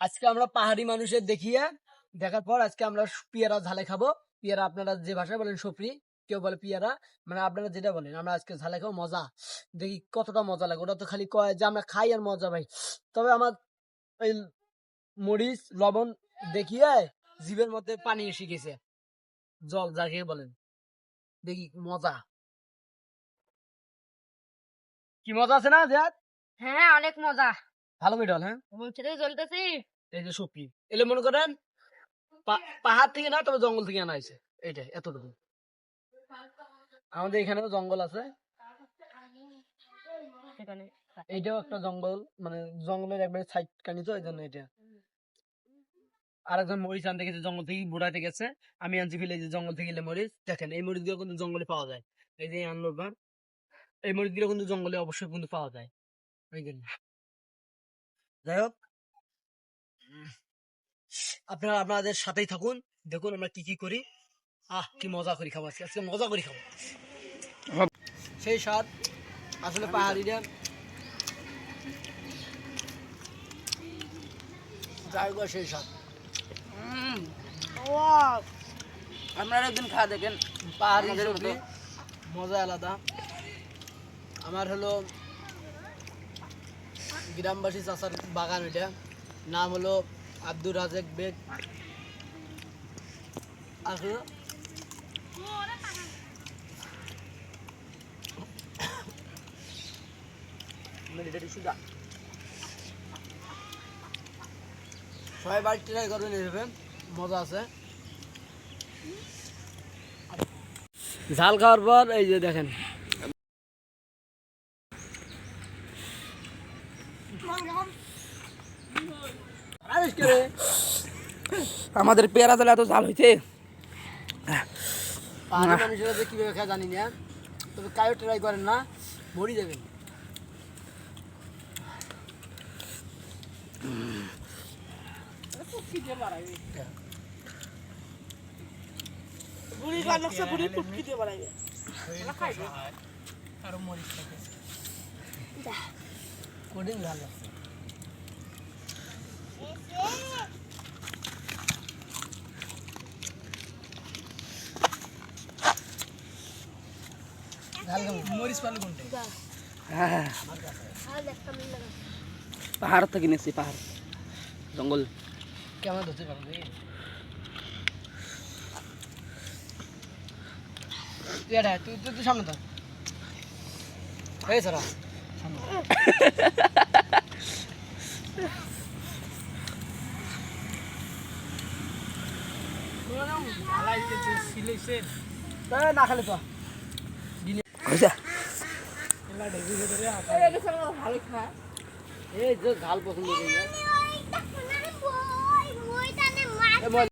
আজকে আমরা পাহাড়ি মানুষের দেখার পর আজকে আমরা পেয়ারা ঝালে খাবো। পেয়ারা আপনারা যে ভাষায় বলেন সপরি, কেউ বলে পেয়ারা, মানে আপনারা যেটা বলেন, আমরা আজকে ঝালে খাবো। মজা দেখি কতটা মজা লাগে। ওরা তো খালি কয় যে আমরা খাই আর মজা ভাই। তবে আমার এই মরিচ লবণ দেখিয়ে জিভের মধ্যে পানি এসে গেছে, জল যাকে বলেন। দেখি মজা কি মজা আছে না জিয়াদ? হ্যাঁ অনেক মজা। ভালো মিডল। হ্যাঁ, বলছিতেই চলতেছি। এই যে সপরি এলে মনে করেন পাহাড় থেকে না, তবে জঙ্গল থেকে আনা হয়েছে। এইটাই এতটুকু। আমাদের এখানেও জঙ্গল আছে, সেখানে এইটাও একটা জঙ্গল, মানে জঙ্গলের একবারে সাইড কানি, তো এই জন্য এটা। আর একজন মরিচ আনতে গেছে, জঙ্গল থেকে বুড়াতে গেছে। আমি আনছি ফেলে যে জঙ্গল থেকে এলে মরিচ। দেখেন এই মরিচ গুলো কিন্তু জঙ্গলে পাওয়া যায়। এই যে আনলো বার, এই মরিচ গুলো কিন্তু জঙ্গলে অবশ্যই কিন্তু পাওয়া যায়। ওই জন্য যাই হোক, আপনারা আপনাদের সাথেই থাকুন, দেখুন আমরা কি কি করি। কি মজা করি খাবো, আজকে মজা করি খাবো। সেই স্বাদ আসলে পাহাড়িরা জায়গা, সেই স্বাদ। আপনারা একদিন খাওয়া দেখেন। পাহাড়ি আমাদের সবজি মতো। মজা আলাদা। আমার হলো গ্রামবাসী চাচার বাগান, এটা নাম হলো আব্দুর রাজেক বেগ। আসলে সবাই বাড়ি ট্রাই করবেন, এইভাবে মজা আছে। ঝাল খাওয়ার পর এই যে দেখেন, আমাদের পেয়ারা জালে এত ঝাল হয়েছে। পাহাড়ি মানুষেরা যে কিভাবে খায় জানি না, তবে কায়ও ট্রাই করেন না, মরি যাবেন। কঠিন ঝাল লাগছে। মরিচ পালু কোনটা? পাহাড় থেকে নিয়েছি, পাহাড় জঙ্গল। কেমন ধরতে পারবো? তুই তুই তুই সামনে ধর, এই সারা সামনে। না খালি তো এই যে ঝাল পছন্দ করি।